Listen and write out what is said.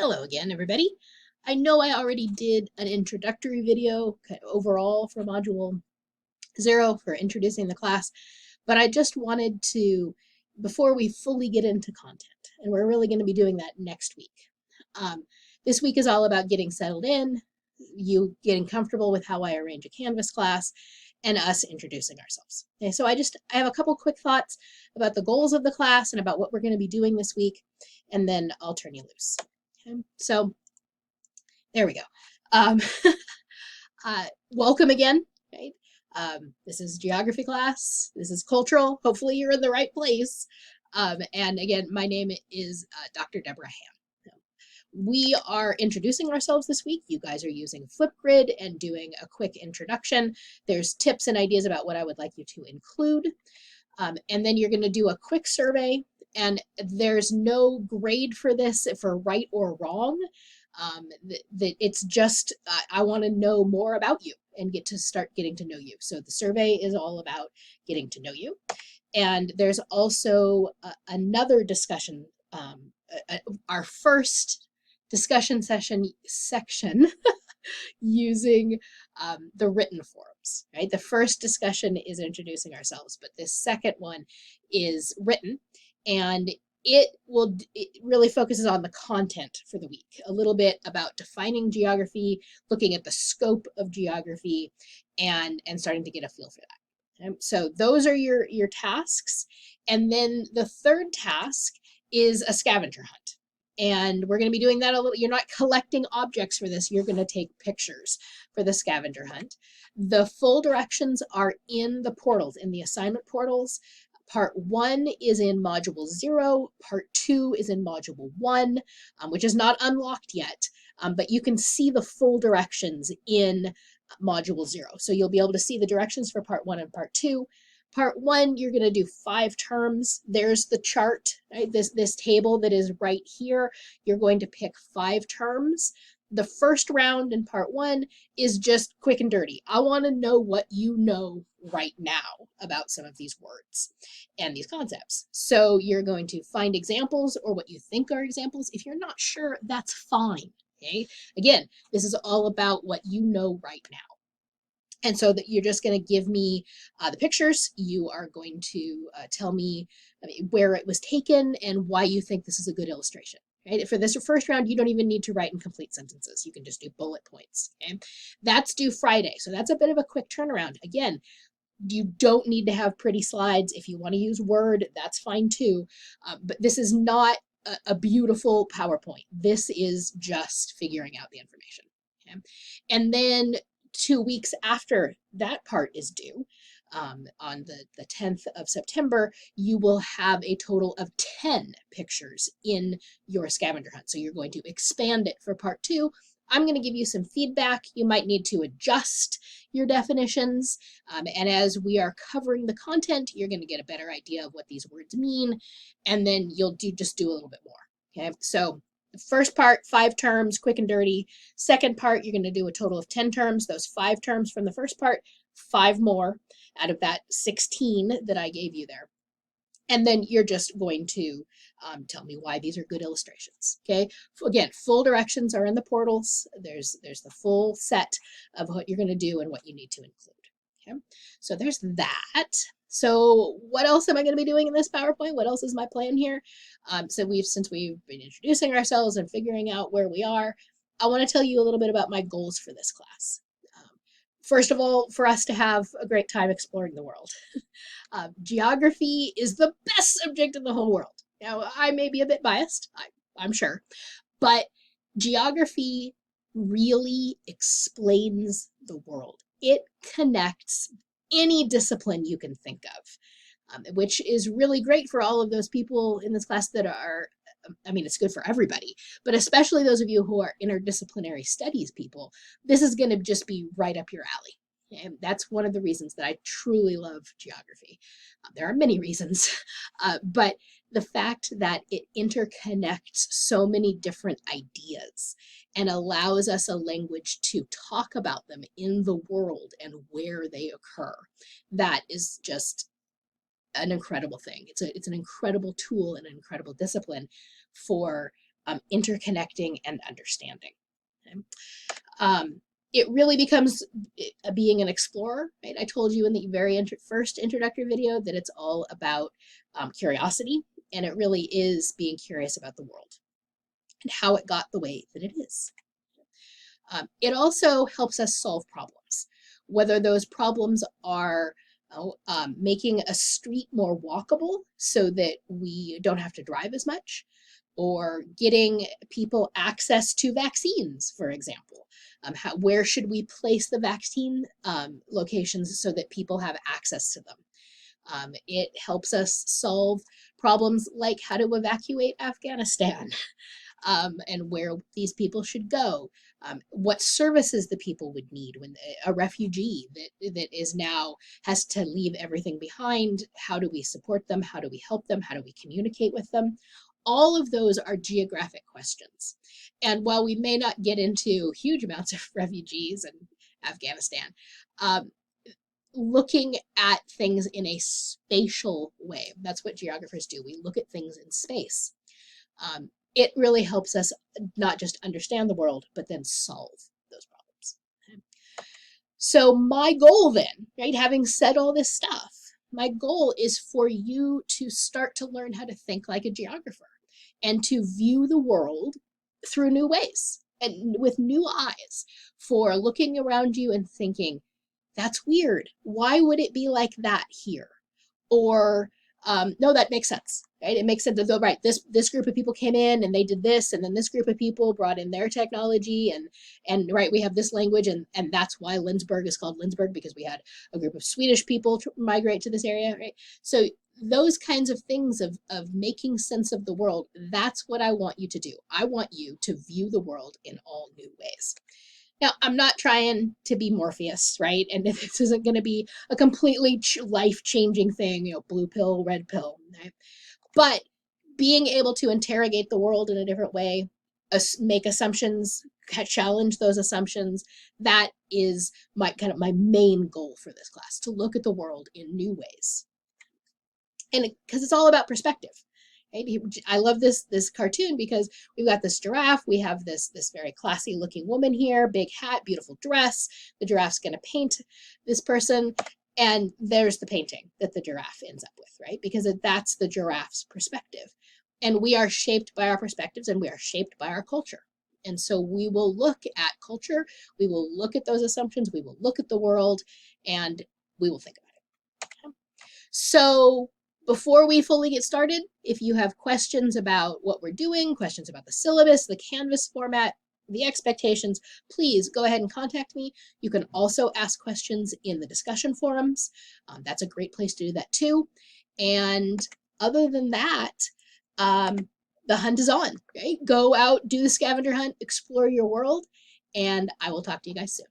Hello again, everybody. I know I already did an introductory video overall for Module 0 for introducing the class, but I just wanted to, before we fully get into content, and we're really going to be doing that next week. This week is all about getting settled in, you getting comfortable with how I arrange a Canvas class, and us introducing ourselves. Okay, so I have a couple quick thoughts about the goals of the class and about what we're going to be doing this week, and then I'll turn you loose. Okay, so there we go. Um, welcome again. Right? This is geography class. This is cultural. Hopefully you're in the right place. And again, my name is Dr. Deborah Ham. We are introducing ourselves this week. You guys are using Flipgrid and doing a quick introduction. There's tips and ideas about what I would like you to include. And then you're going to do a quick survey. And there's no grade for this for right or wrong. It's just I want to know more about you and start getting to know you. So the survey is all about getting to know you. And there's also another discussion, our first discussion section using the written forums, right? The first discussion is introducing ourselves, but this second one is written, and it really focuses on the content for the week, a little bit about defining geography, looking at the scope of geography, and starting to get a feel for that. Okay? So those are your tasks. And then the third task is a scavenger hunt. And we're going to be doing that a little. You're not collecting objects for this. You're going to take pictures for the scavenger hunt. The full directions are in the portals, in the assignment portals. Part 1 is in Module 0. Part 2 is in Module 1, which is not unlocked yet. But you can see the full directions in Module 0. So you'll be able to see the directions for Part 1 and Part 2. Part 1, you're going to do 5 terms. There's the chart, right? This table that is right here. You're going to pick 5 terms. The first round in Part 1 is just quick and dirty. I want to know what you know right now about some of these words and these concepts. So you're going to find examples or what you think are examples. If you're not sure, that's fine. Okay. Again, this is all about what you know right now. And so that you're just going to give me the pictures. You are going to tell me where it was taken and why you think this is a good illustration. Right? For this first round, you don't even need to write in complete sentences. You can just do bullet points. Okay? That's due Friday. So that's a bit of a quick turnaround. Again, you don't need to have pretty slides. If you want to use Word, that's fine too. But this is not a beautiful PowerPoint. This is just figuring out the information. Okay? And then 2 weeks after that part is due, on the 10th of September, you will have a total of 10 pictures in your scavenger hunt. So you're going to expand it for part 2. I'm going to give you some feedback. You might need to adjust your definitions. And as we are covering the content, you're going to get a better idea of what these words mean. And then you'll just do a little bit more. Okay, so the first part, 5 terms, quick and dirty. Second part, you're going to do a total of 10 terms. Those 5 terms from the first part, 5 more out of that 16 that I gave you there. And then you're just going to tell me why these are good illustrations. Okay. Again, full directions are in the portals. There's the full set of what you're going to do and what you need to include. Okay. So there's that. So what else am I going to be doing in this PowerPoint? What else is my plan here? Since we've been introducing ourselves and figuring out where we are, I want to tell you a little bit about my goals for this class. First of all, for us to have a great time exploring the world. Geography is the best subject in the whole world. Now, I may be a bit biased, I'm sure, but geography really explains the world. It connects any discipline you can think of, which is really great for all of those people in this class that are, it's good for everybody, but especially those of you who are interdisciplinary studies people, this is going to just be right up your alley. And that's one of the reasons that I truly love geography. There are many reasons, but the fact that it interconnects so many different ideas and allows us a language to talk about them in the world and where they occur, that is just an incredible thing. It's an incredible tool and an incredible discipline for interconnecting and understanding. Okay? It really becomes being an explorer, right? I told you in the very first introductory video that it's all about curiosity, and it really is being curious about the world and how it got the way that it is. It also helps us solve problems, whether those problems are making a street more walkable so that we don't have to drive as much, or getting people access to vaccines, for example. Where should we place the vaccine locations so that people have access to them? It helps us solve problems like how to evacuate Afghanistan and where these people should go, what services the people would need when a refugee that is now has to leave everything behind. How do we support them? How do we help them? How do we communicate with them? All of those are geographic questions. And while we may not get into huge amounts of refugees in Afghanistan, looking at things in a spatial way, that's what geographers do. We look at things in space. It really helps us not just understand the world, but then solve those problems. Okay? So my goal then, right, having said all this stuff, my goal is for you to start to learn how to think like a geographer and to view the world through new ways and with new eyes, for looking around you and thinking, that's weird. Why would it be like that here? Or no, that makes sense, right? It makes sense that, right, this group of people came in and they did this, and then this group of people brought in their technology, and right, we have this language, and that's why Lindsberg is called Lindsberg, because we had a group of Swedish people migrate to this area, right? So those kinds of things of making sense of the world, that's what I want you to do. I want you to view the world in all new ways. Now, I'm not trying to be Morpheus, right? And this isn't going to be a completely life-changing thing, you know, blue pill, red pill, right? But being able to interrogate the world in a different way, make assumptions, challenge those assumptions, that is my main goal for this class, to look at the world in new ways. And because it's all about perspective. Right? I love this cartoon because we've got this giraffe. We have this very classy looking woman here, big hat, beautiful dress. The giraffe's going to paint this person, and there's the painting that the giraffe ends up with, right? Because that's the giraffe's perspective. And we are shaped by our perspectives, and we are shaped by our culture. And so we will look at culture, we will look at those assumptions, we will look at the world, and we will think about it. Okay? So before we fully get started, if you have questions about what we're doing, questions about the syllabus, the Canvas format, the expectations, please go ahead and contact me. You can also ask questions in the discussion forums. That's a great place to do that too. And other than that, the hunt is on, right? Go out, do the scavenger hunt, explore your world, and I will talk to you guys soon.